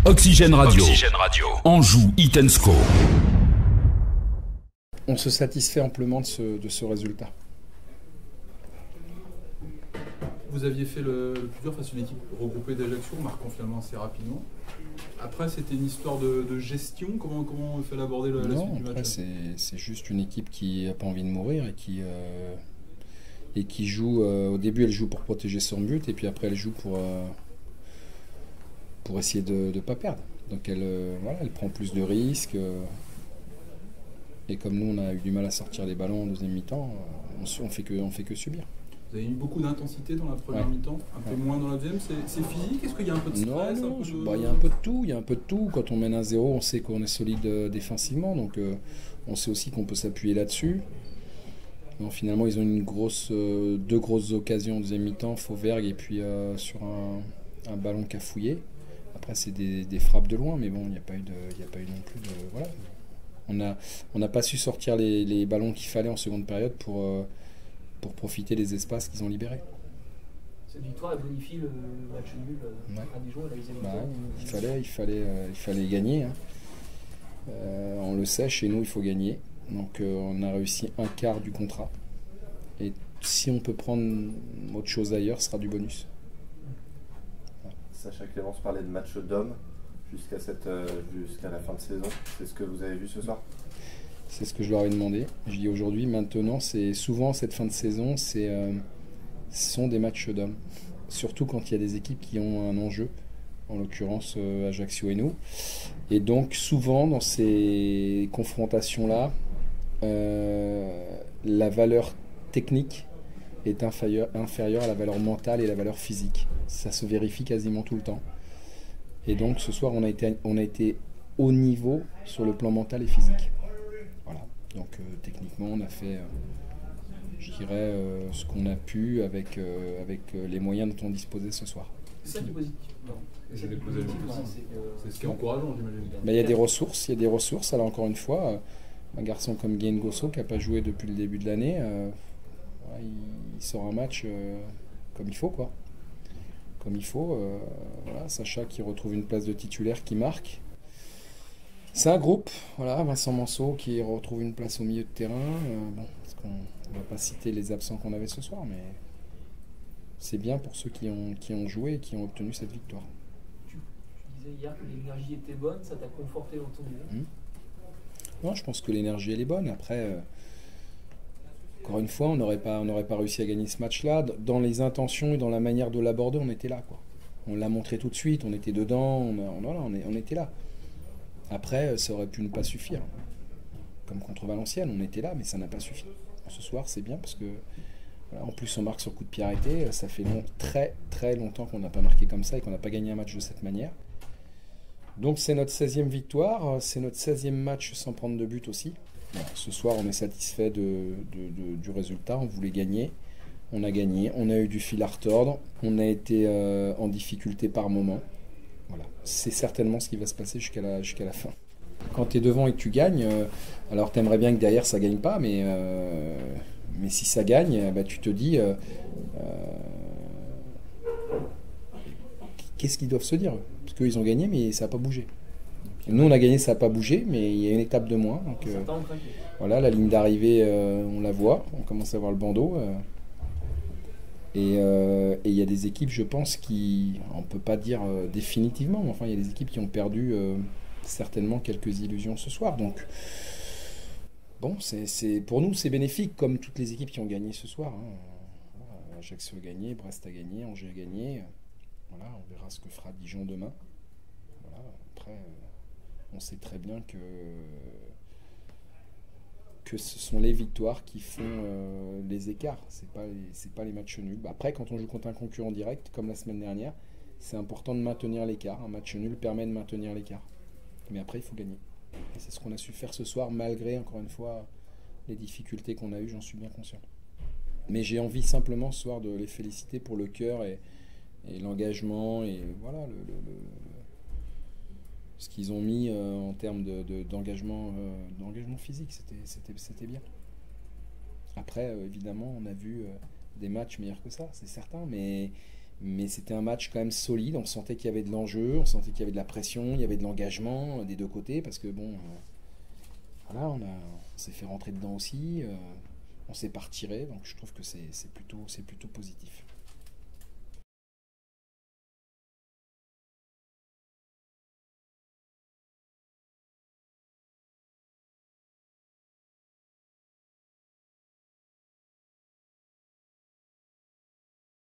Oxygène Radio. Anjou Hit & Score. On se satisfait amplement de ce résultat. Vous aviez fait le plus dur face à une équipe regroupée d'Ajaccio, marquant finalement assez rapidement. Après, c'était une histoire de gestion. Comment il fallait aborder la suite du match? C'est juste une équipe qui n'a pas envie de mourir et qui joue. Au début, elle joue pour protéger son but, et puis après, elle joue pour essayer de ne pas perdre. Donc, elle prend plus de risques. Et comme nous, on a eu du mal à sortir les ballons en deuxième mi-temps, on fait que subir. Vous avez eu beaucoup d'intensité dans la première mi-temps, un peu moins dans la deuxième. C'est physique? Est-ce qu'il y a un peu de stress? Non, il y a un peu de tout. Quand on mène 1-0, on sait qu'on est solide défensivement, donc on sait aussi qu'on peut s'appuyer là-dessus. Non, finalement, ils ont deux grosses occasions en deuxième mi-temps, Fauvergue et puis sur un ballon cafouillé. Après, c'est des frappes de loin, mais bon, il n'y a pas eu non plus de... Voilà. On n'a pas su sortir les ballons qu'il fallait en seconde période pour profiter des espaces qu'ils ont libérés. Cette victoire a bonifié le match nul à Dijon et la deuxième mi-temps. Il fallait gagner. Hein. On le sait, chez nous, il faut gagner. Donc on a réussi un quart du contrat. Et si on peut prendre autre chose ailleurs, ce sera du bonus. Sacha Clémence parlait de match d'homme jusqu'à la fin de saison. C'est ce que vous avez vu ce soir? C'est ce que je leur ai demandé. Je dis aujourd'hui, maintenant, c'est souvent cette fin de saison, ce sont des matchs d'hommes. Surtout quand il y a des équipes qui ont un enjeu, en l'occurrence Ajaccio et nous. Et donc souvent dans ces confrontations-là, la valeur technique est inférieure à la valeur mentale et la valeur physique. Ça se vérifie quasiment tout le temps. Et donc ce soir, on a été haut niveau sur le plan mental et physique. Voilà. Donc techniquement, on a fait, je dirais, ce qu'on a pu avec les moyens dont on disposait ce soir. C'est ça qui est positif. C'est ce qui est encourageant, j'imagine. Il y a des ressources. Alors encore une fois, un garçon comme Guy Ngosso qui n'a pas joué depuis le début de l'année, il sort un match comme il faut, quoi. Comme il faut. Voilà, Sacha qui retrouve une place de titulaire, qui marque. C'est un groupe, voilà, Vincent Manceau qui retrouve une place au milieu de terrain. Parce qu'on ne va pas citer les absents qu'on avait ce soir, mais c'est bien pour ceux qui ont joué et qui ont obtenu cette victoire. Tu disais hier que l'énergie était bonne, ça t'a conforté dans ton idée? Non, je pense que l'énergie elle est bonne. Après, encore une fois, on n'aurait pas réussi à gagner ce match-là. Dans les intentions et dans la manière de l'aborder, on était là, quoi. On l'a montré tout de suite, on était dedans, on était là. Après, ça aurait pu ne pas suffire. Comme contre Valenciennes, on était là, mais ça n'a pas suffi. Ce soir, c'est bien parce que, voilà, en plus, on marque sur coup de pied arrêté. Ça fait très très longtemps qu'on n'a pas marqué comme ça et qu'on n'a pas gagné un match de cette manière. Donc, c'est notre 16e victoire. C'est notre 16e match sans prendre de but aussi. Voilà, ce soir, on est satisfait du résultat. On voulait gagner. On a gagné. On a eu du fil à retordre. On a été en difficulté par moment. Voilà. C'est certainement ce qui va se passer jusqu'à la fin. Quand tu es devant et que tu gagnes, alors tu aimerais bien que derrière ça gagne pas, mais si ça gagne, tu te dis qu'est-ce qu'ils doivent se dire? Parce qu'ils ont gagné, mais ça n'a pas bougé. Nous, on a gagné, ça n'a pas bougé, mais il y a une étape de moins. Donc, voilà, la ligne d'arrivée, on la voit, on commence à voir le bandeau. Et il y a des équipes, je pense, on ne peut pas dire définitivement, mais enfin, il y a des équipes qui ont perdu certainement quelques illusions ce soir. Donc, bon, pour nous, c'est bénéfique, comme toutes les équipes qui ont gagné ce soir. Hein. Ajaccio a gagné, Brest a gagné, Angers a gagné. Voilà, on verra ce que fera Dijon demain. Voilà, après, on sait très bien que ce sont les victoires qui font les écarts. C'est pas les matchs nuls. Après, quand on joue contre un concurrent direct, comme la semaine dernière, c'est important de maintenir l'écart. Un match nul permet de maintenir l'écart. Mais après, il faut gagner. Et c'est ce qu'on a su faire ce soir, malgré, encore une fois, les difficultés qu'on a eues, j'en suis bien conscient. Mais j'ai envie simplement ce soir de les féliciter pour le cœur et l'engagement et voilà, ce qu'ils ont mis en termes d'engagement physique, c'était bien. Après, évidemment, on a vu des matchs meilleurs que ça, c'est certain, mais Mais c'était un match quand même solide, on sentait qu'il y avait de l'enjeu, on sentait qu'il y avait de la pression, il y avait de l'engagement des deux côtés, parce que bon, voilà, on s'est fait rentrer dedans aussi, on s'est pas retiré, donc je trouve que c'est plutôt positif.